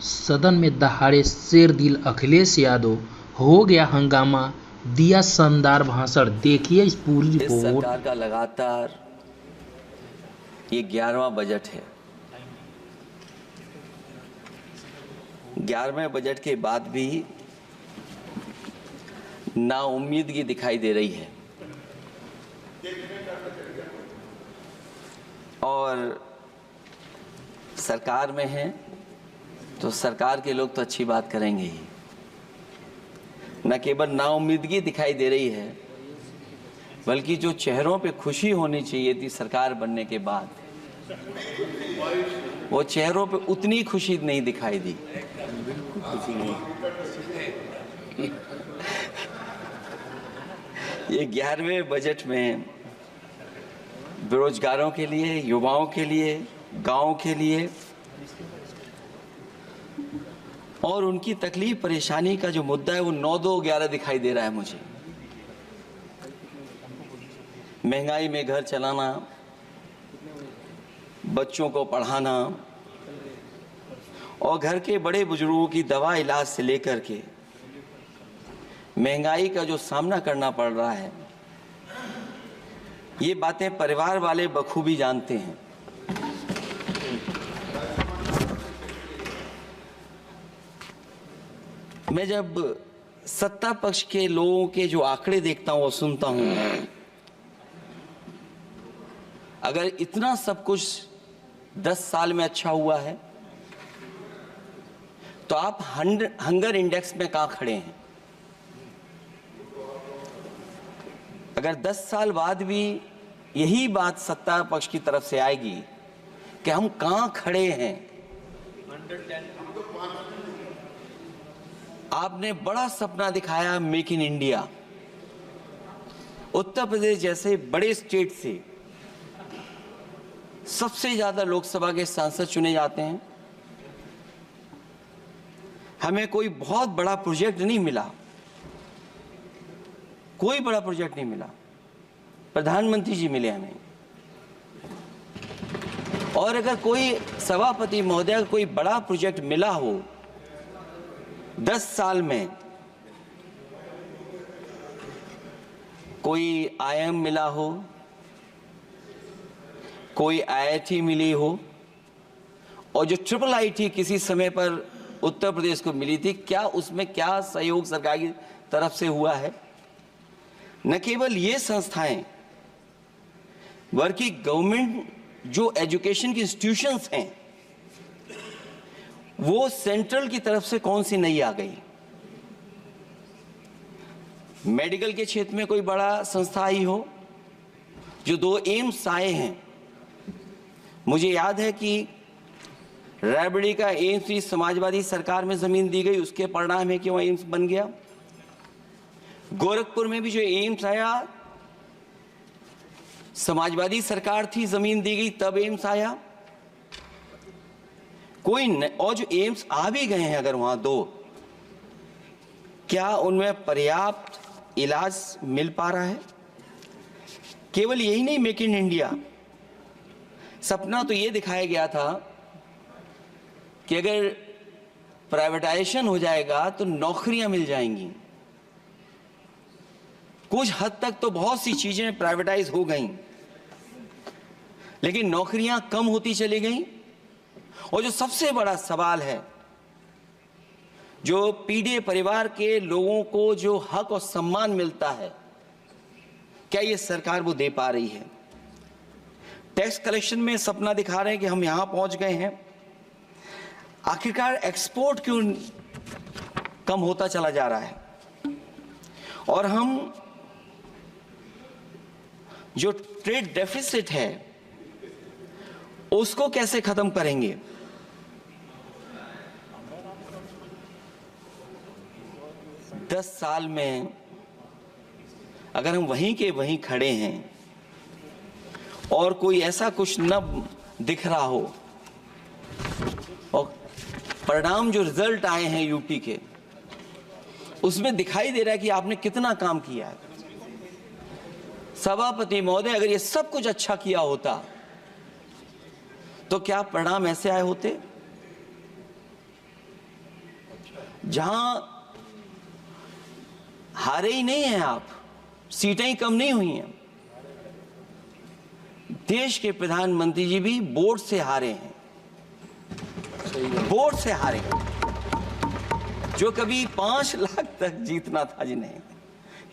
सदन में दहाड़े शेर दिल अखिलेश यादव, हो गया हंगामा, दिया शानदार भाषण। देखिए इस पूरी इस रिपोर्ट। सरकार का लगातार ये 11वां बजट है। 11वें बजट के बाद भी नाउम्मीदगी दिखाई दे रही है और सरकार में है तो सरकार के लोग तो अच्छी बात करेंगे ही। न केवल नाउम्मीदगी दिखाई दे रही है बल्कि जो चेहरों पे खुशी होनी चाहिए थी सरकार बनने के बाद, वो चेहरों पे उतनी खुशी नहीं दिखाई दी। ये 11वें बजट में बेरोजगारों के लिए, युवाओं के लिए, गांव के लिए और उनकी तकलीफ परेशानी का जो मुद्दा है वो 9-2-11 दिखाई दे रहा है मुझे। महंगाई में घर चलाना, बच्चों को पढ़ाना और घर के बड़े बुजुर्गों की दवा इलाज से लेकर के महंगाई का जो सामना करना पड़ रहा है, ये बातें परिवार वाले बखूबी जानते हैं। मैं जब सत्ता पक्ष के लोगों के जो आंकड़े देखता हूं और सुनता हूं, अगर इतना सब कुछ 10 साल में अच्छा हुआ है तो आप हंगर इंडेक्स में कहां खड़े हैं? अगर 10 साल बाद भी यही बात सत्ता पक्ष की तरफ से आएगी कि हम कहां खड़े हैं। आपने बड़ा सपना दिखाया make in India. Uttar Pradesh जैसे बड़े स्टेट से सबसे ज्यादा लोकसभा के सांसद चुने जाते हैं। हमें कोई बहुत बड़ा प्रोजेक्ट नहीं मिला, कोई बड़ा प्रोजेक्ट नहीं मिला। प्रधानमंत्री जी मिले हमें। और अगर कोई सभापति महोदय कोई बड़ा प्रोजेक्ट मिला हो 10 साल में, कोई आईआईएम मिला हो, कोई आईआईटी मिली हो और जो ट्रिपल आईटी किसी समय पर उत्तर प्रदेश को मिली थी, क्या उसमें क्या सहयोग सरकार की तरफ से हुआ है? न केवल ये संस्थाएं बल्कि गवर्नमेंट जो एजुकेशन की इंस्टीट्यूशंस हैं वो सेंट्रल की तरफ से कौन सी नई आ गई? मेडिकल के क्षेत्र में कोई बड़ा संस्था आई हो? जो 2 एम्स आए हैं, मुझे याद है कि रायबरेली का एम्स भी समाजवादी सरकार में जमीन दी गई, उसके परिणाम है कि वह एम्स बन गया। गोरखपुर में भी जो एम्स आया, समाजवादी सरकार थी, जमीन दी गई, तब एम्स आया। और जो एम्स आ भी गए हैं अगर वहां 2, क्या उनमें पर्याप्त इलाज मिल पा रहा है? केवल यही नहीं, मेक इन इंडिया सपना तो ये दिखाया गया था कि अगर प्राइवेटाइजेशन हो जाएगा तो नौकरियां मिल जाएंगी। कुछ हद तक तो बहुत सी चीजें प्राइवेटाइज हो गईं, लेकिन नौकरियां कम होती चली गईं। और जो सबसे बड़ा सवाल है, जो पीड़ित परिवार के लोगों को जो हक और सम्मान मिलता है, क्या ये सरकार वो दे पा रही है? टैक्स कलेक्शन में सपना दिखा रहे हैं कि हम यहां पहुंच गए हैं। आखिरकार एक्सपोर्ट क्यों कम होता चला जा रहा है? और हम जो ट्रेड डेफिसिट है उसको कैसे खत्म करेंगे? दस साल में अगर हम वहीं के वहीं खड़े हैं और कोई ऐसा कुछ न दिख रहा हो और परिणाम जो रिजल्ट आए हैं यूपी के, उसमें दिखाई दे रहा है कि आपने कितना काम किया है। सभापति महोदय, अगर ये सब कुछ अच्छा किया होता तो क्या परिणाम ऐसे आए होते? जहां हारे ही नहीं हैं आप, सीटें ही कम नहीं हुई हैं। देश के प्रधानमंत्री जी भी वोट से हारे हैं, वोट से हारे हैं। जो कभी 5 लाख तक जीतना था जिन्हें,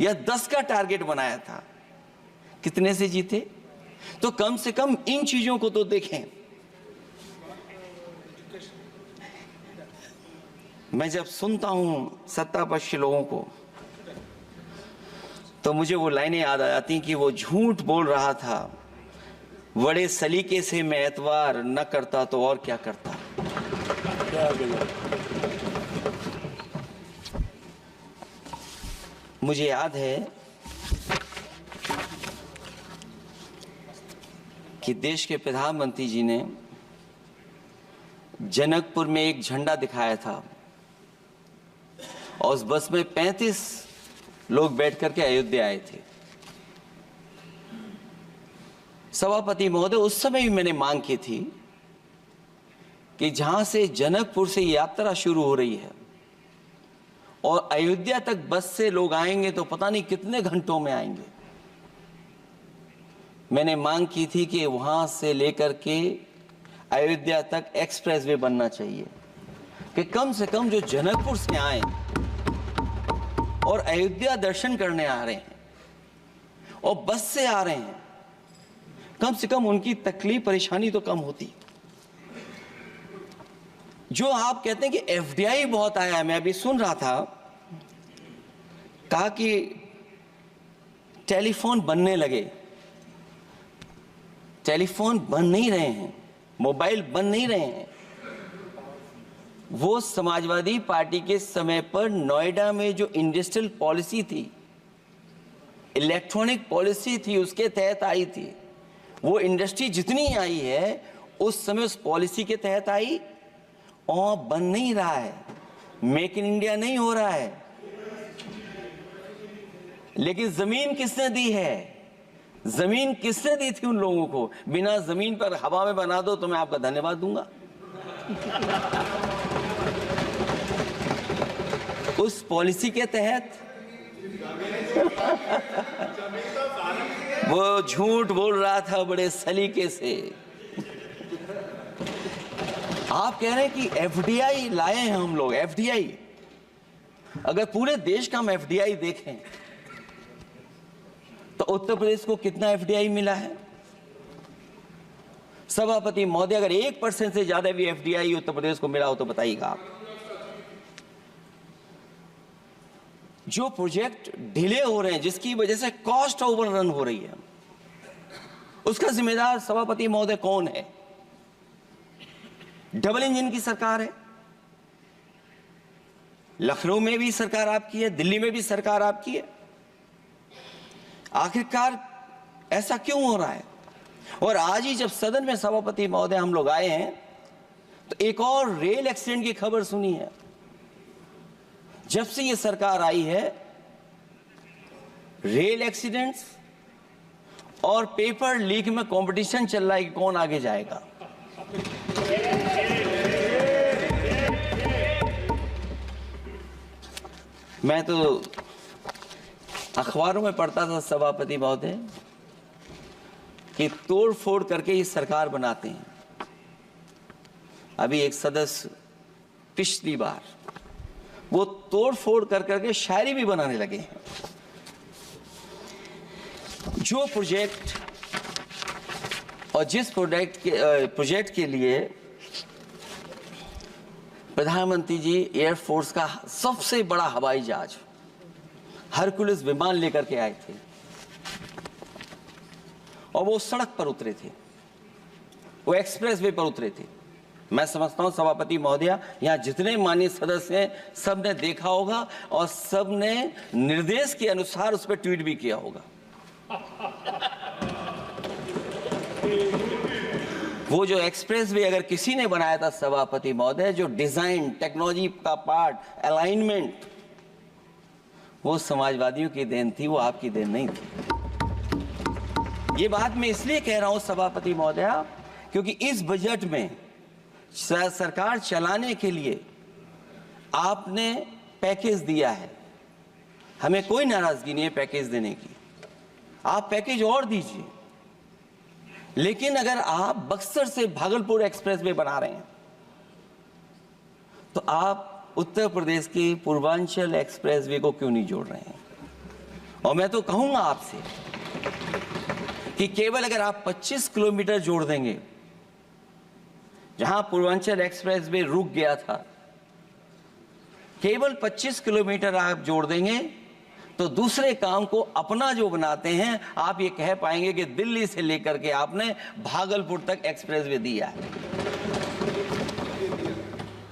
या 10 का टारगेट बनाया था, कितने से जीते? तो कम से कम इन चीजों को तो देखें। मैं जब सुनता हूं सत्तापक्ष लोगों को तो मुझे वो लाइनें याद आ जाती कि वो झूठ बोल रहा था, बड़े सलीके से मैं एतवार न करता तो और क्या करता। मुझे याद है कि देश के प्रधानमंत्री जी ने जनकपुर में एक झंडा दिखाया था और उस बस में 35 लोग बैठ करके अयोध्या आए थे। सभापति महोदय, उस समय भी मैंने मांग की थी कि जहां से जनकपुर से यात्रा शुरू हो रही है और अयोध्या तक बस से लोग आएंगे तो पता नहीं कितने घंटों में आएंगे। मैंने मांग की थी कि वहां से लेकर के अयोध्या तक एक्सप्रेसवे बनना चाहिए कि कम से कम जो जनकपुर से आए और अयोध्या दर्शन करने आ रहे हैं और बस से आ रहे हैं, कम से कम उनकी तकलीफ परेशानी तो कम होती। जो आप कहते हैं कि एफडीआई बहुत आया है, मैं अभी सुन रहा था, कहा कि टेलीफोन बनने लगे। टेलीफोन बन नहीं रहे हैं, मोबाइल बन नहीं रहे हैं। वो समाजवादी पार्टी के समय पर नोएडा में जो इंडस्ट्रियल पॉलिसी थी, इलेक्ट्रॉनिक पॉलिसी थी, उसके तहत आई थी। वो इंडस्ट्री जितनी आई है उस समय उस पॉलिसी के तहत आई और बन नहीं रहा है, मेक इन इंडिया नहीं हो रहा है। लेकिन जमीन किसने दी है? जमीन किसने दी थी उन लोगों को? बिना जमीन पर हवा में बना दो तो मैं आपका धन्यवाद दूंगा। उस पॉलिसी के तहत वो झूठ बोल रहा था बड़े सलीके से। आप कह रहे हैं कि एफडीआई लाए हैं हम लोग। एफडीआई, अगर पूरे देश का हम एफडीआई देखें तो उत्तर प्रदेश को कितना एफडीआई मिला है? सभापति महोदय, अगर 1% से ज्यादा भी एफडीआई उत्तर प्रदेश को मिला हो तो बताइएगा आप। जो प्रोजेक्ट डिले हो रहे हैं, जिसकी वजह से कॉस्ट ओवररन हो रही है, उसका जिम्मेदार सभापति महोदय कौन है? डबल इंजन की सरकार है। लखनऊ में भी सरकार आपकी है, दिल्ली में भी सरकार आपकी है। आखिरकार ऐसा क्यों हो रहा है? और आज ही जब सदन में सभापति महोदय हम लोग आए हैं तो एक और रेल एक्सीडेंट की खबर सुनी है। जब से ये सरकार आई है, रेल एक्सीडेंट्स और पेपर लीक में कंपटीशन चल रहा है कि कौन आगे जाएगा। मैं तो अखबारों में पढ़ता था सभापति महोदय कि तोड़ फोड़ करके ये सरकार बनाते हैं। अभी एक सदस्य पिछली बार वो तोड़ फोड़ कर करके शायरी भी बनाने लगे हैं। जो प्रोजेक्ट और जिस प्रोजेक्ट के लिए प्रधानमंत्री जी एयरफोर्स का सबसे बड़ा हवाई जहाज हरकुलिस विमान लेकर के आए थे और वो सड़क पर उतरे थे, वो एक्सप्रेस वे पर उतरे थे। मैं समझता हूं सभापति महोदया, यहां जितने माननीय सदस्य हैं सबने देखा होगा और सबने निर्देश के अनुसार उस पर ट्वीट भी किया होगा। वो जो एक्सप्रेस वे अगर किसी ने बनाया था सभापति महोदय, जो डिजाइन, टेक्नोलॉजी का पार्ट, अलाइनमेंट, वो समाजवादियों की देन थी, वो आपकी देन नहीं थी। ये बात मैं इसलिए कह रहा हूं सभापति महोदया क्योंकि इस बजट में सरकार चलाने के लिए आपने पैकेज दिया है, हमें कोई नाराजगी नहीं है पैकेज देने की, आप पैकेज और दीजिए। लेकिन अगर आप बक्सर से भागलपुर एक्सप्रेसवे बना रहे हैं तो आप उत्तर प्रदेश के पूर्वांचल एक्सप्रेसवे को क्यों नहीं जोड़ रहे हैं? और मैं तो कहूंगा आपसे कि केवल अगर आप 25 किलोमीटर जोड़ देंगे, जहां पूर्वांचल एक्सप्रेसवे रुक गया था, केवल 25 किलोमीटर आप जोड़ देंगे तो दूसरे काम को अपना जो बनाते हैं, आप ये कह पाएंगे कि दिल्ली से लेकर के आपने भागलपुर तक एक्सप्रेसवे दिया है।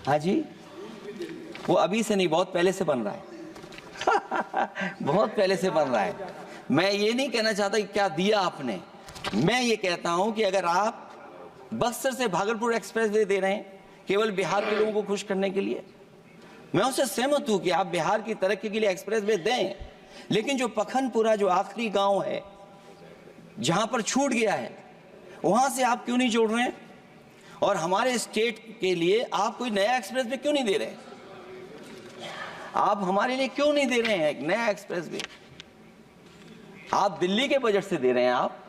हाँ जी, वो अभी से नहीं, बहुत पहले से बन रहा है बहुत पहले से बन रहा है। मैं ये नहीं कहना चाहता कि क्या दिया आपने, मैं ये कहता हूं कि अगर आप बक्सर से भागलपुर एक्सप्रेसवे दे रहे हैं केवल बिहार के लोगों को खुश करने के लिए, मैं उससे सहमत हूं कि आप बिहार की तरक्की के लिए एक्सप्रेसवे दें, लेकिन जो पखनपुरा जो आखिरी गांव है जहां पर छूट गया है, वहां से आप क्यों नहीं जोड़ रहे हैं? और हमारे स्टेट के लिए आप कोई नया एक्सप्रेसवे क्यों नहीं दे रहे हैं? आप हमारे लिए क्यों नहीं दे रहे हैं एक नया एक्सप्रेसवे? आप दिल्ली के बजट से दे रहे हैं, आप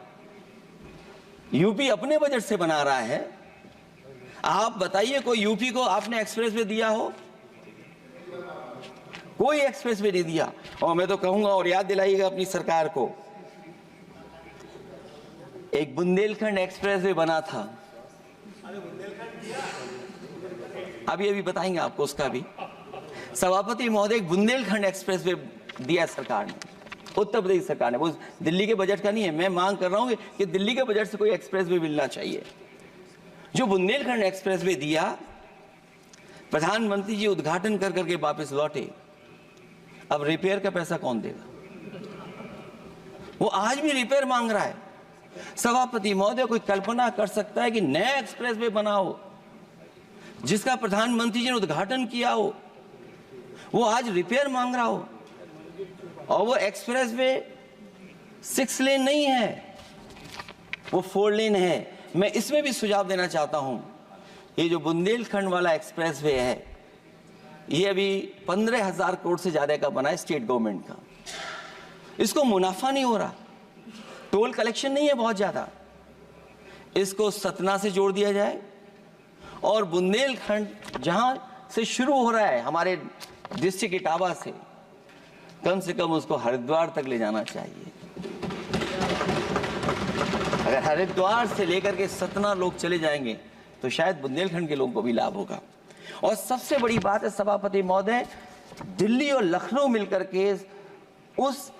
यूपी अपने बजट से बना रहा है। आप बताइए कोई यूपी को आपने एक्सप्रेसवे दिया हो? कोई एक्सप्रेसवे नहीं दिया। और मैं तो कहूंगा, और याद दिलाइएगा अपनी सरकार को, एक बुंदेलखंड एक्सप्रेसवे बना था, अभी बताएंगे आपको उसका भी। सभापति महोदय, एक बुंदेलखंड एक्सप्रेसवे दिया सरकार ने, उत्तर प्रदेश सरकार ने, वो दिल्ली के बजट का नहीं है। मैं मांग कर रहा हूं कि दिल्ली के बजट से कोई एक्सप्रेसवे मिलना चाहिए। जो बुंदेलखंड एक्सप्रेसवे दिया, प्रधानमंत्री जी उद्घाटन कर करके वापस लौटे, अब रिपेयर का पैसा कौन देगा? वो आज भी रिपेयर मांग रहा है। सभापति महोदय, कोई कल्पना कर सकता है कि नया एक्सप्रेसवे बना हो जिसका प्रधानमंत्री जी ने उद्घाटन किया हो, वो आज रिपेयर मांग रहा हो? और वो एक्सप्रेसवे 6 लेन नहीं है, वो 4 लेन है। मैं इसमें भी सुझाव देना चाहता हूं, ये जो बुंदेलखंड वाला एक्सप्रेसवे है, ये अभी 15,000 करोड़ से ज्यादा का बना है स्टेट गवर्नमेंट का। इसको मुनाफा नहीं हो रहा, टोल कलेक्शन नहीं है बहुत ज्यादा, इसको सतना से जोड़ दिया जाए और बुंदेलखंड जहां से शुरू हो रहा है हमारे डिस्ट्रिक्ट इटावा से कम उसको हरिद्वार तक ले जाना चाहिए। अगर हरिद्वार से लेकर के सतना लोग चले जाएंगे तो शायद बुंदेलखंड के लोगों को भी लाभ होगा। और सबसे बड़ी बात है सभापति महोदय, दिल्ली और लखनऊ मिलकर के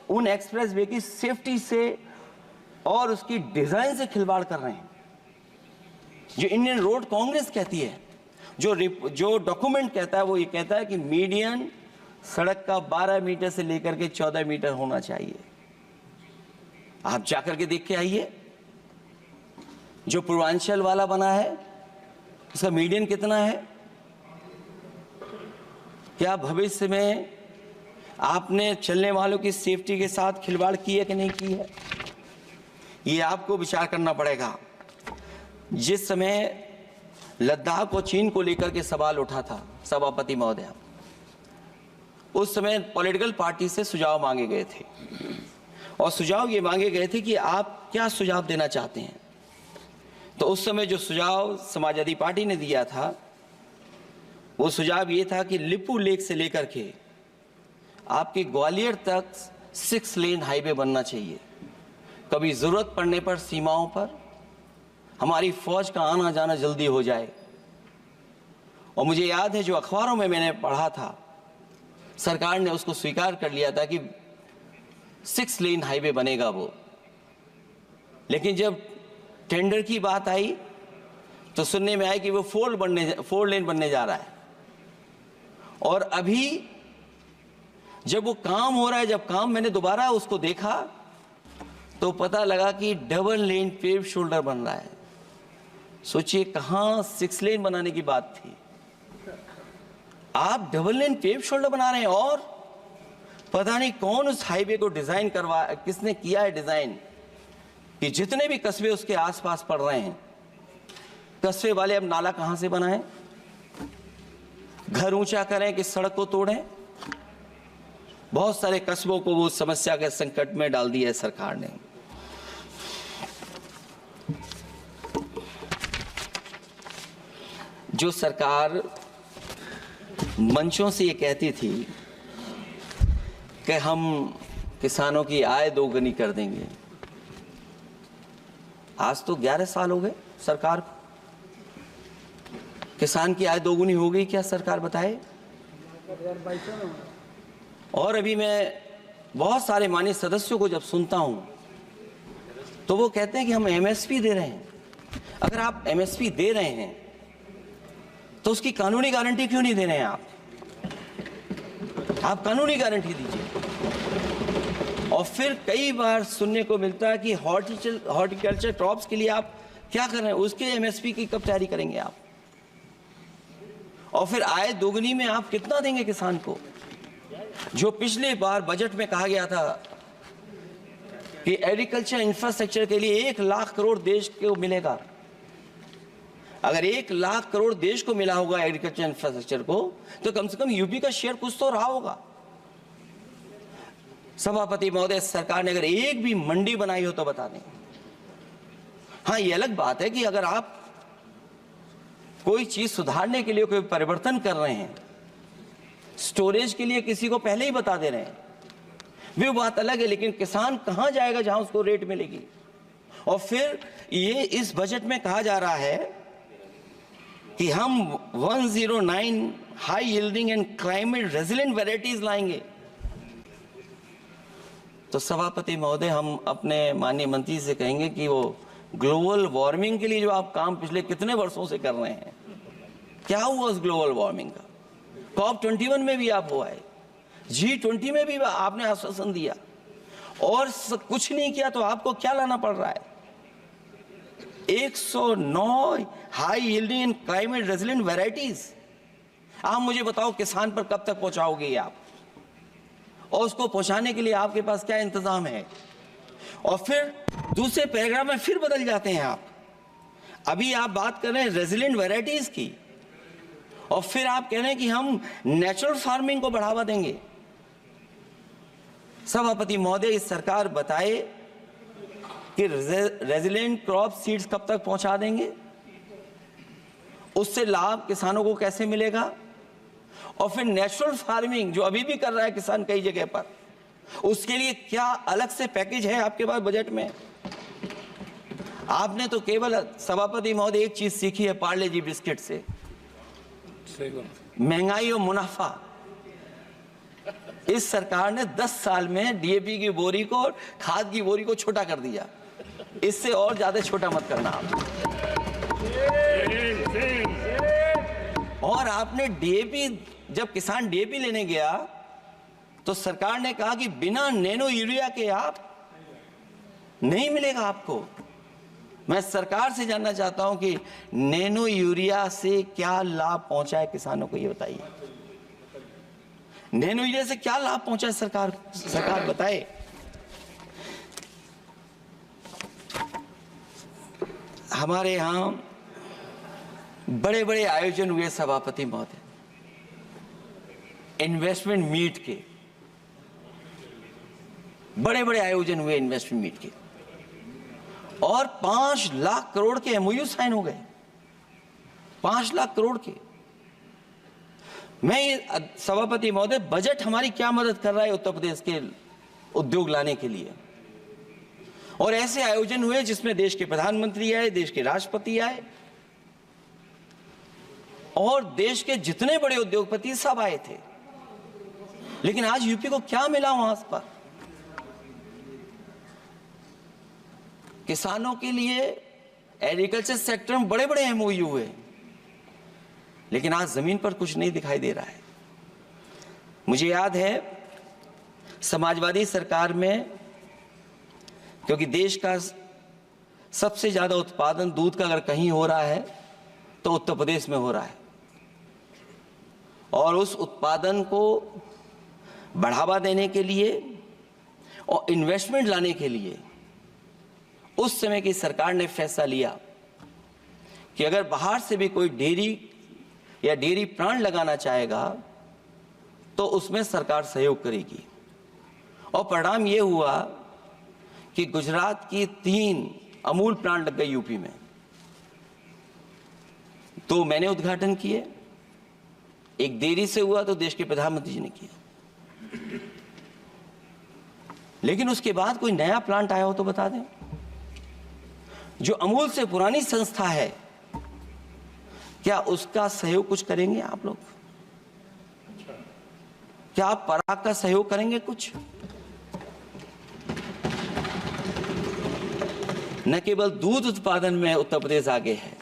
उन एक्सप्रेसवे की सेफ्टी से और उसकी डिजाइन से खिलवाड़ कर रहे हैं। जो इंडियन रोड कांग्रेस कहती है, जो डॉक्यूमेंट कहता है, वो ये कहता है कि मीडियन सड़क का 12 मीटर से लेकर के 14 मीटर होना चाहिए। आप जाकर के देख के आइए, जो पूर्वांचल वाला बना है उसका मीडियन कितना है? क्या भविष्य में आपने चलने वालों की सेफ्टी के साथ खिलवाड़ की है कि नहीं की है? ये आपको विचार करना पड़ेगा। जिस समय लद्दाख और चीन को लेकर के सवाल उठा था सभापति महोदय, उस समय पॉलिटिकल पार्टी से सुझाव मांगे गए थे और सुझाव ये मांगे गए थे कि आप क्या सुझाव देना चाहते हैं। तो उस समय जो सुझाव समाजवादी पार्टी ने दिया था, वो सुझाव ये था कि लिपू लेक से लेकर के आपके ग्वालियर तक 6 लेन हाईवे बनना चाहिए। कभी जरूरत पड़ने पर सीमाओं पर हमारी फौज का आना जाना जल्दी हो जाए। और मुझे याद है, जो अखबारों में मैंने पढ़ा था, सरकार ने उसको स्वीकार कर लिया था कि 6 लेन हाईवे बनेगा वो। लेकिन जब टेंडर की बात आई तो सुनने में आया कि वो 4 लेन बनने जा रहा है। और अभी जब वो काम हो रहा है, जब काम मैंने दोबारा उसको देखा तो पता लगा कि डबल लेन पेव शोल्डर बन रहा है। सोचिए, कहां 6 लेन बनाने की बात थी, आप डबल लेन पेव शोल्डर बना रहे हैं। और पता नहीं कौन उस हाईवे को डिजाइन किसने किया है डिजाइन, कि जितने भी कस्बे उसके आसपास पड़ रहे हैं, कस्बे वाले अब नाला कहां से बनाएं? घर ऊंचा करें कि सड़क को तोड़ें। बहुत सारे कस्बों को वो समस्या के संकट में डाल दिया है सरकार ने। जो सरकार मंचों से ये कहती थी कि हम किसानों की आय दोगुनी कर देंगे, आज तो 11 साल हो गए सरकार को। किसान की आय दोगुनी हो गई क्या सरकार बताए? और अभी मैं बहुत सारे माननीय सदस्यों को जब सुनता हूं तो वो कहते हैं कि हम एमएसपी दे रहे हैं। अगर आप एमएसपी दे रहे हैं तो उसकी कानूनी गारंटी क्यों नहीं दे रहे हैं आप कानूनी गारंटी दीजिए। और फिर कई बार सुनने को मिलता है कि हॉर्टिकल्चर क्रॉप्स के लिए आप क्या कर रहे हैं, उसके एमएसपी की कब तैयारी करेंगे आप? और फिर आय दोगुनी में आप कितना देंगे किसान को? जो पिछले बार बजट में कहा गया था कि एग्रीकल्चर इंफ्रास्ट्रक्चर के लिए 1 लाख करोड़ देश को मिलेगा। अगर 1 लाख करोड़ देश को मिला होगा एग्रीकल्चर इंफ्रास्ट्रक्चर को, तो कम से कम यूपी का शेयर कुछ तो रहा होगा। सभापति महोदय, सरकार ने अगर एक भी मंडी बनाई हो तो बता दें। हाँ, ये अलग बात है कि अगर आप कोई चीज सुधारने के लिए कोई परिवर्तन कर रहे हैं, स्टोरेज के लिए किसी को पहले ही बता दे रहे हैं, वो बात अलग है। लेकिन किसान कहां जाएगा जहां उसको रेट मिलेगी? और फिर ये इस बजट में कहा जा रहा है कि हम 109 high yielding and climate resilient varieties लाएंगे। तो सभापति महोदय, हम अपने माननीय मंत्री से कहेंगे कि वो ग्लोबल वार्मिंग के लिए जो आप काम पिछले कितने वर्षों से कर रहे हैं, क्या हुआ उस ग्लोबल वार्मिंग का? COP21 में भी आप हुआ है, G20 में भी आपने आश्वासन दिया और कुछ नहीं किया। तो आपको क्या लाना पड़ रहा है? 109 high yielding and climate resilient varieties. आप मुझे बताओ किसान पर कब तक पहुंचाओगे आप? और उसको पहुंचाने के लिए आपके पास क्या इंतजाम है? और फिर दूसरे पैराग्राफ में फिर बदल जाते हैं आप। अभी आप बात कर रहे हैं रेजिलेंट वैरायटीज की और फिर आप कह रहे हैं कि हम नेचुरल फार्मिंग को बढ़ावा देंगे। सभापति महोदय, इस सरकार बताए कि रेजिलेंट क्रॉप सीड्स कब तक पहुंचा देंगे, उससे लाभ किसानों को कैसे मिलेगा? और फिर नेचुरल फार्मिंग जो अभी भी कर रहा है किसान कई जगह पर, उसके लिए क्या अलग से पैकेज है आपके पास बजट में? आपने तो केवल सभापति महोदय एक चीज सीखी है पार्ले जी बिस्किट से, महंगाई और मुनाफा। इस सरकार ने 10 साल में डीएपी की बोरी को, खाद की बोरी को छोटा कर दिया। इससे और ज्यादा छोटा मत करना आप। और आपने डीएपी, जब किसान डीएपी लेने गया तो सरकार ने कहा कि बिना नैनो यूरिया के आप नहीं मिलेगा आपको। मैं सरकार से जानना चाहता हूं कि नैनो यूरिया से क्या लाभ पहुंचा है किसानों को, ये बताइए। नैनो यूरिया से क्या लाभ पहुंचा है सरकार बताए। हमारे यहां बड़े बड़े आयोजन हुए सभापति महोदय, इन्वेस्टमेंट मीट के बड़े बड़े आयोजन हुए इन्वेस्टमेंट मीट के, और 5 लाख करोड़ के एमओयू साइन हो गए। 5 लाख करोड़ के। मैं ये सभापति महोदय, बजट हमारी क्या मदद कर रहा है उत्तर प्रदेश के उद्योग लाने के लिए? और ऐसे आयोजन हुए जिसमें देश के प्रधानमंत्री आए, देश के राष्ट्रपति आए और देश के जितने बड़े उद्योगपति सब आए थे। लेकिन आज यूपी को क्या मिला वहां पर? किसानों के लिए एग्रीकल्चर सेक्टर में बड़े बड़े एमओयू हुए, लेकिन आज जमीन पर कुछ नहीं दिखाई दे रहा है। मुझे याद है समाजवादी सरकार में, क्योंकि देश का सबसे ज्यादा उत्पादन दूध का अगर कहीं हो रहा है तो उत्तर प्रदेश में हो रहा है, और उस उत्पादन को बढ़ावा देने के लिए और इन्वेस्टमेंट लाने के लिए उस समय की सरकार ने फैसला लिया कि अगर बाहर से भी कोई डेयरी या डेयरी प्लांट लगाना चाहेगा तो उसमें सरकार सहयोग करेगी। और परिणाम ये हुआ कि गुजरात की 3 अमूल प्लांट लग गए यूपी में। तो मैंने उद्घाटन किए, एक देरी से हुआ तो देश के प्रधानमंत्री जी ने किया, लेकिन उसके बाद कोई नया प्लांट आया हो तो बता दें। जो अमूल से पुरानी संस्था है, क्या उसका सहयोग कुछ करेंगे आप लोग? क्या आप पराग का सहयोग करेंगे कुछ? न केवल दूध उत्पादन में उत्तर प्रदेश आगे है,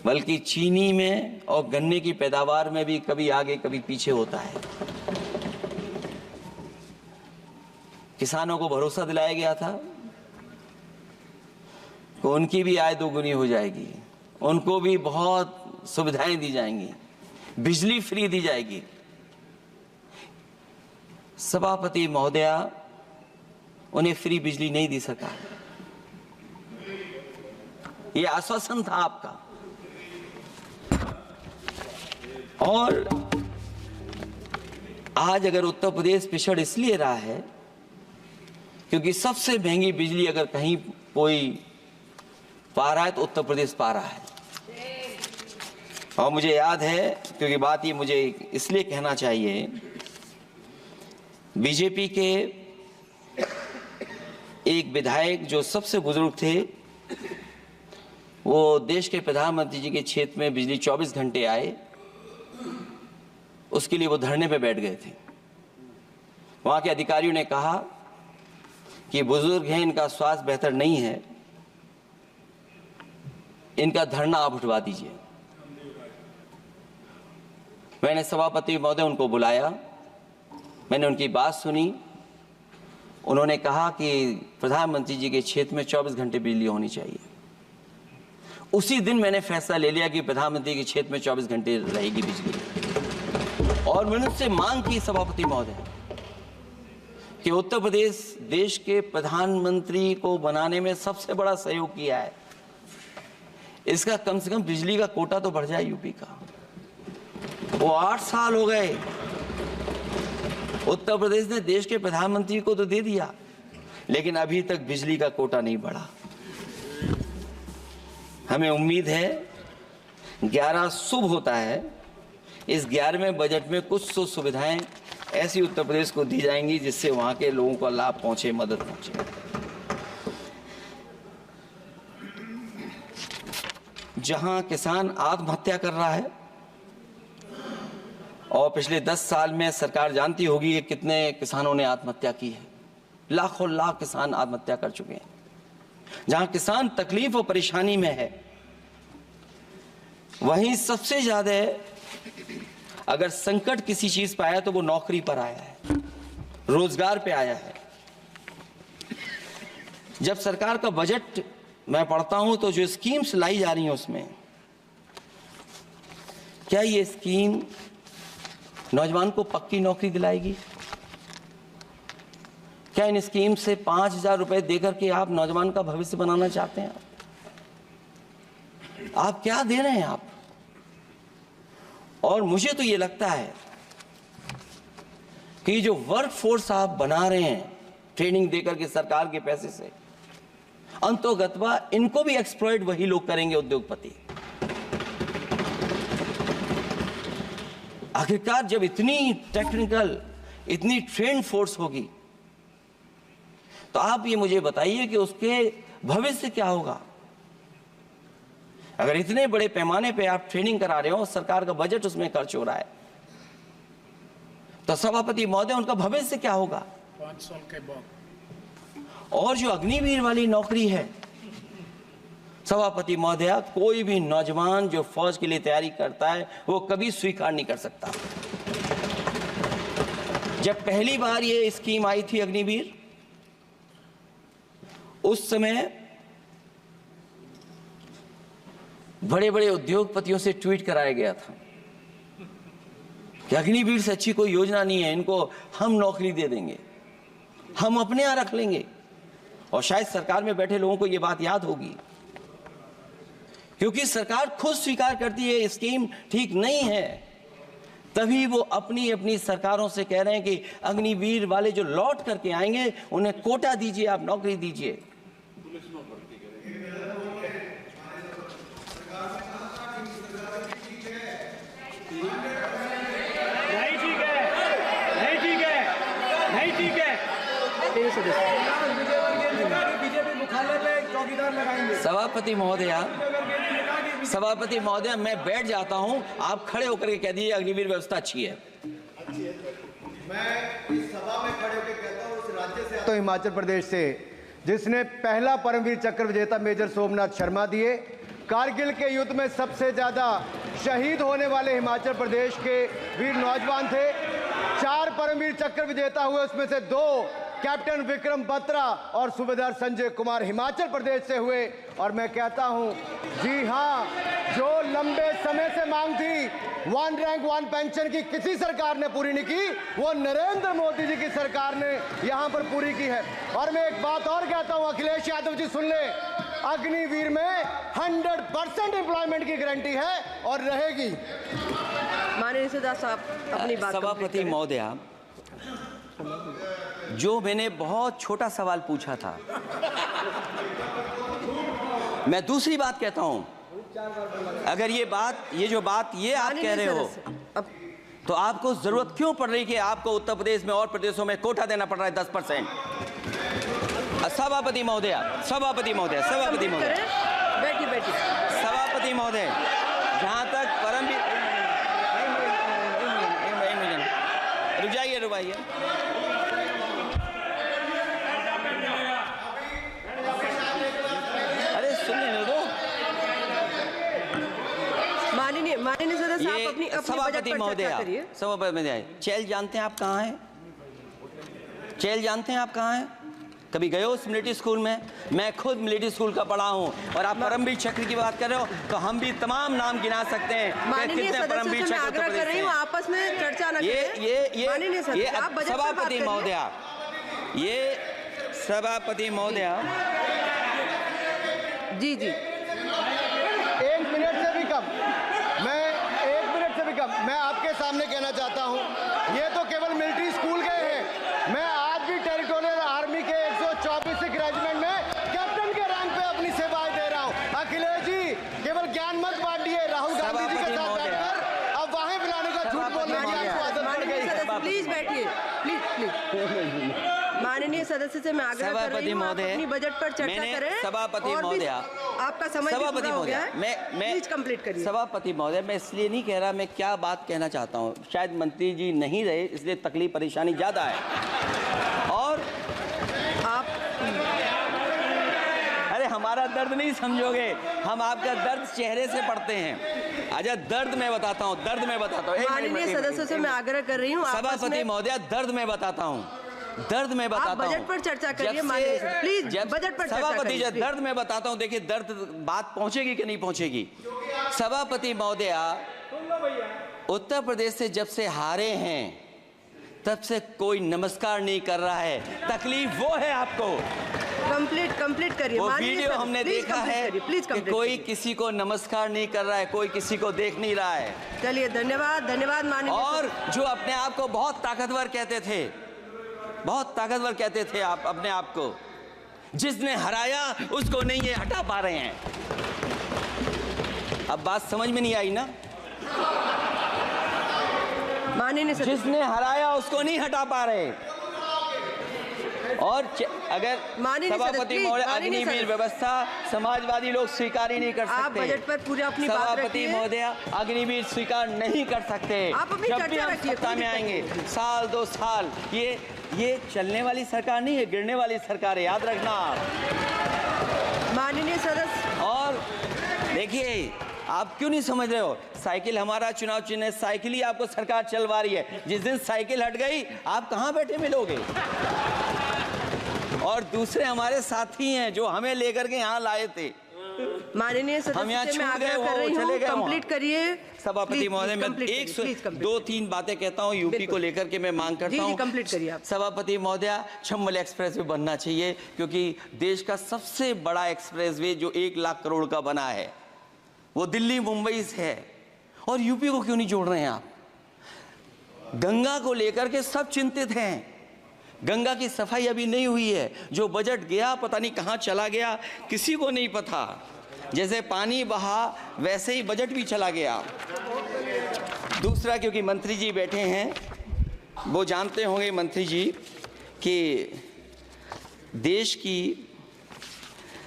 बल्कि चीनी में और गन्ने की पैदावार में भी कभी आगे कभी पीछे होता है। किसानों को भरोसा दिलाया गया था कि उनकी भी आय दोगुनी हो जाएगी, उनको भी बहुत सुविधाएं दी जाएंगी, बिजली फ्री दी जाएगी। सभापति महोदया, उन्हें फ्री बिजली नहीं दी सका। यह आश्वासन था आपका। और आज अगर उत्तर प्रदेश पिछड़ इसलिए रहा है क्योंकि सबसे महंगी बिजली अगर कहीं कोई पा रहा है तो उत्तर प्रदेश पा रहा है। और मुझे याद है, क्योंकि बात ये मुझे इसलिए कहना चाहिए, बीजेपी के एक विधायक जो सबसे बुजुर्ग थे, वो देश के प्रधानमंत्री जी के क्षेत्र में बिजली 24 घंटे आए, उसके लिए वो धरने पे बैठ गए थे। वहां के अधिकारियों ने कहा कि बुजुर्ग हैं, इनका स्वास्थ्य बेहतर नहीं है, इनका धरना आप उठवा दीजिए। मैंने सभापति महोदय उनको बुलाया, मैंने उनकी बात सुनी। उन्होंने कहा कि प्रधानमंत्री जी के क्षेत्र में 24 घंटे बिजली होनी चाहिए। उसी दिन मैंने फैसला ले लिया कि प्रधानमंत्री के क्षेत्र में 24 घंटे रहेगी बिजली। और मैंने उससे मांग की सभापति महोदय कि उत्तर प्रदेश देश के प्रधानमंत्री को बनाने में सबसे बड़ा सहयोग किया है, इसका कम से कम बिजली का कोटा तो बढ़ जाए यूपी का। वो 8 साल हो गए, उत्तर प्रदेश ने देश के प्रधानमंत्री को तो दे दिया, लेकिन अभी तक बिजली का कोटा नहीं बढ़ा। हमें उम्मीद है 11 शुभ होता है, इस 11वें बजट में कुछ तो सुविधाएं ऐसी उत्तर प्रदेश को दी जाएंगी जिससे वहां के लोगों को लाभ पहुंचे, मदद पहुंचे। जहां किसान आत्महत्या कर रहा है, और पिछले 10 साल में सरकार जानती होगी कि कितने किसानों ने आत्महत्या की है, लाखों लाख किसान आत्महत्या कर चुके हैं। जहां किसान तकलीफ और परेशानी में है, वहीं सबसे ज्यादा अगर संकट किसी चीज पर आया तो वो नौकरी पर आया है, रोजगार पे आया है। जब सरकार का बजट मैं पढ़ता हूं तो जो स्कीम्स लाई जा रही हैं उसमें, क्या ये स्कीम नौजवान को पक्की नौकरी दिलाएगी? क्या इन स्कीम से 5,000 रुपए देकर के आप नौजवान का भविष्य बनाना चाहते हैं? आप क्या दे रहे हैं आप? और मुझे तो ये लगता है कि जो वर्क फोर्स आप बना रहे हैं ट्रेनिंग देकर के सरकार के पैसे से, अंतोगत्वा इनको भी एक्सप्लॉइट वही लोग करेंगे, उद्योगपति। आखिरकार जब इतनी टेक्निकल, इतनी ट्रेंड फोर्स होगी, तो आप ये मुझे बताइए कि उसके भविष्य क्या होगा। अगर इतने बड़े पैमाने पे आप ट्रेनिंग करा रहे हो, सरकार का बजट उसमें खर्च हो रहा है, तो सभापति महोदय उनका भविष्य क्या होगा? 5 साल के बाद। और जो अग्निवीर वाली नौकरी है, सभापति महोदया, कोई भी नौजवान जो फौज के लिए तैयारी करता है वो कभी स्वीकार नहीं कर सकता। जब पहली बार ये स्कीम आई थी अग्निवीर, उस समय बड़े बड़े उद्योगपतियों से ट्वीट कराया गया था कि अग्निवीर से अच्छी कोई योजना नहीं है, इनको हम नौकरी दे देंगे, हम अपने यहां रख लेंगे। और शायद सरकार में बैठे लोगों को यह बात याद होगी क्योंकि सरकार खुद स्वीकार करती है स्कीम ठीक नहीं है, तभी वो अपनी अपनी सरकारों से कह रहे हैं कि अग्निवीर वाले जो लौट करके आएंगे उन्हें कोटा दीजिए, आप नौकरी दीजिए। सभापति महोदय मैं बैठ जाता हूं, आप खड़े होकर के कह दीजिए अग्निवीर व्यवस्था अच्छी है। मैं इस सभा में खड़े होकर कहता हूं, उस राज्य से तो हिमाचल प्रदेश से जिसने पहला परमवीर चक्र विजेता मेजर सोमनाथ शर्मा दिए, कारगिल के युद्ध में सबसे ज्यादा शहीद होने वाले हिमाचल प्रदेश के वीर नौजवान थे। 4 परमवीर चक्र विजेता हुए, उसमें से 2 कैप्टन विक्रम बत्रा और सूबेदार संजय कुमार हिमाचल प्रदेश से हुए। और मैं कहता हूं, जी हां, जो लंबे समय से मांग थी 1 रैंक 1 पेंशन की किसी सरकार ने पूरी नहीं की, वो नरेंद्र मोदी जी की सरकार ने यहां पर पूरी की है। और मैं एक बात और कहता हूं, अखिलेश यादव जी सुन ले, अग्निवीर में 100% एम्प्लॉयमेंट की गारंटी है और रहेगी। माननीय सदस्य साहब अपनी बात। सभापति महोदय, जो मैंने बहुत छोटा सवाल पूछा था, मैं दूसरी बात कहता हूं, अगर ये जो बात आप कह रहे हो, तो आपको जरूरत क्यों पड़ रही कि आपको उत्तर प्रदेश में और प्रदेशों में कोटा देना पड़ रहा है 10%? सभापति महोदय, बैठिए। सभापति महोदय, जहां तक परमवीर, रुक जाइए। अरे सुन लेने दो। माननीय सदस्य आप अपनी सभापति महोदय, चैल जानते हैं आप कहाँ हैं? चैल जानते हैं आप कहाँ हैं? कभी गए हो उस मिलिट्री स्कूल में? मैं खुद मिलिट्री स्कूल का पढ़ा हूँ। और आप परमवीर चक्र की बात कर रहे हो, तो हम भी तमाम नाम गिना सकते हैं कितने परमवीर चक्र कर रही हूँ, आपस में चर्चा न करें। सभापति महोदय, ये सभापति महोदय, जी 1 मिनट से भी कम, मैं आपके सामने कहना चाहता हूं, ये तो केवल मिलिट्री स्कूल गए हैं। मैं आज भी टेरिटोरियल आर्मी के 124 रेजिमेंट में कैप्टन के रैंक पे अपनी सेवाएं दे रहा हूं। अखिलेश जी केवल ज्ञान मत बांटिए, राहुल गांधी जी के साथ बैठकर अब वहां बुलाने का झूठ बोलने की आपको आदत पड़ गई। प्लीज बैठिए, प्लीज। माननीय सदस्य से मैं आग्रह कर रही हूं, आप अपनी बजट पर चर्चा करें। सभापति महोदय, आपका समय पूरा हो गया है, मैं प्लीज कंप्लीट करिए। सभापति महोदय, मैं इसलिए नहीं कह रहा, मैं क्या बात कहना चाहता हूँ, शायद मंत्री जी नहीं रहे इसलिए तकलीफ परेशानी ज्यादा है। और आप अरे हमारा दर्द नहीं समझोगे, हम आपका दर्द चेहरे से पढ़ते हैं। अच्छा, दर्द मैं बताता हूँ। माननीय सदस्यों से मैं आग्रह कर रही हूँ, सभापति महोदय, दर्द मैं बताता हूँ। आप बजट पर चर्चा करिए, प्लीज बजट पर चर्चा करिए। दर्द मैं बताता हूँ, देखिए दर्द बात पहुंचेगी कि नहीं पहुंचेगी। सभापति महोदय, उत्तर प्रदेश से जब से हारे हैं तब से कोई नमस्कार नहीं कर रहा है। तकलीफ वो है आपको। कंप्लीट करिए। वो वीडियो हमने देखा है कि कोई किसी को नमस्कार नहीं कर रहा है, कोई किसी को देख नहीं रहा है। चलिए, धन्यवाद माननीय। और जो अपने आप को बहुत ताकतवर कहते थे आप अपने आप को, जिसने हराया उसको नहीं ये हटा पा रहे हैं। अब बात समझ में नहीं आई ना? माननीय जिसने हराया उसको नहीं हटा पा रहे। और अगर सभापति महोदय, अग्निवीर व्यवस्था समाजवादी लोग स्वीकार ही नहीं कर सकते। आप बजट पर पूरी अपनी बात रखिए। सभापति महोदय, अग्निवीर स्वीकार नहीं कर सकते। आप अपनी जब भी हम सत्ता में आएंगे, साल 2 साल, ये चलने वाली सरकार नहीं है, गिरने वाली सरकार है, याद रखना। माननीय सदस्य, और देखिए, आप क्यों नहीं समझ रहे हो? साइकिल हमारा चुनाव चिन्ह है, साइकिल ही आपको सरकार चलवा रही है। जिस दिन साइकिल हट गई, आप कहां बैठे मिलोगे? और दूसरे हमारे साथी हैं जो हमें लेकर के यहाँ लाए थे। माननीय सदस्य, मैं आग्रह कर रही हूँ, कंप्लीट करिए। सभापति महोदय, मैं 2-3 बातें कहता हूँ यूपी को लेकर के, मैं मांग करता हूँ। कंप्लीट करिए आप। सभापति महोदय, चंबल एक्सप्रेस वे बनना चाहिए, क्योंकि देश का सबसे बड़ा एक्सप्रेस वे जो 1 लाख करोड़ का बना है, वो दिल्ली मुंबई से है, और यूपी को क्यों नहीं जोड़ रहे हैं आप? गंगा को लेकर के सब चिंतित हैं। गंगा की सफाई अभी नहीं हुई है। जो बजट गया पता नहीं कहाँ चला गया, किसी को नहीं पता। जैसे पानी बहा वैसे ही बजट भी चला गया। दूसरा, क्योंकि मंत्री जी बैठे हैं, वो जानते होंगे मंत्री जी कि देश की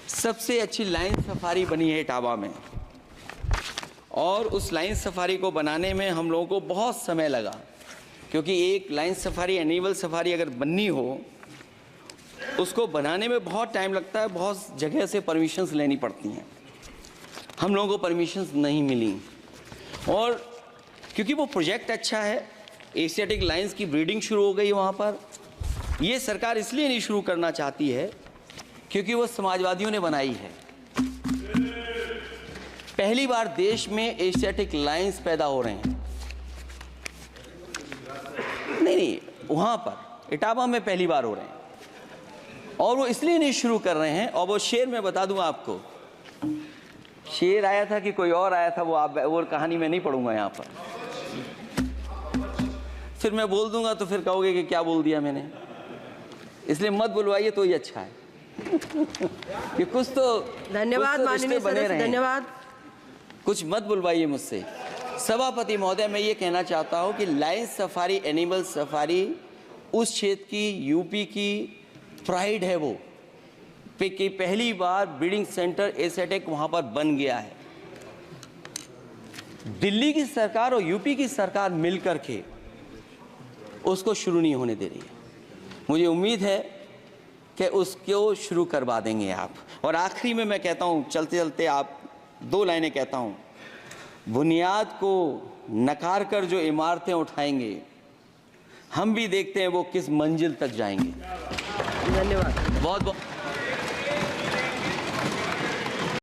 सबसे अच्छी लाइन सफारी बनी है इटावा में, और उस लाइन सफारी को बनाने में हम लोगों को बहुत समय लगा, क्योंकि एक लाइन सफारी, एनिमल सफारी अगर बननी हो, उसको बनाने में बहुत टाइम लगता है, बहुत जगह से परमिशंस लेनी पड़ती हैं। हम लोगों को परमिशंस नहीं मिली, और क्योंकि वो प्रोजेक्ट अच्छा है, एशियाटिक लाइन्स की ब्रीडिंग शुरू हो गई वहाँ पर। ये सरकार इसलिए नहीं शुरू करना चाहती है क्योंकि वो समाजवादियों ने बनाई है। पहली बार देश में एशियाटिक लाइन्स पैदा हो रहे हैं। नहीं, वहाँ पर इटावा में पहली बार हो रहे हैं, और वो इसलिए नहीं शुरू कर रहे हैं। और वो शेर मैं बता दूं आपको, शेर आया था कि कोई और आया था, वो कहानी मैं नहीं पढ़ूंगा यहाँ पर, फिर मैं बोल दूंगा तो फिर कहोगे कि क्या बोल दिया मैंने, इसलिए मत बुलवाइए तो ही अच्छा है। कि कुछ तो धन्यवाद माननीय सदस्य, धन्यवाद। कुछ मत बुलवाइए मुझसे। सभापति महोदय, मैं ये कहना चाहता हूँ कि लाइन सफारी, एनिमल सफारी उस क्षेत्र की, यूपी की प्राइड है वो, कि पहली बार ब्रीडिंग सेंटर एशियाटिक वहाँ पर बन गया है। दिल्ली की सरकार और यूपी की सरकार मिलकर के उसको शुरू नहीं होने दे रही है। मुझे उम्मीद है कि उसको शुरू करवा देंगे आप। और आखिरी में मैं कहता हूँ, चलते चलते आप 2 लाइनें कहता हूँ। बुनियाद को नकार कर जो इमारतें उठाएंगे, हम भी देखते हैं वो किस मंजिल तक जाएंगे। धन्यवाद। बहुत बहुत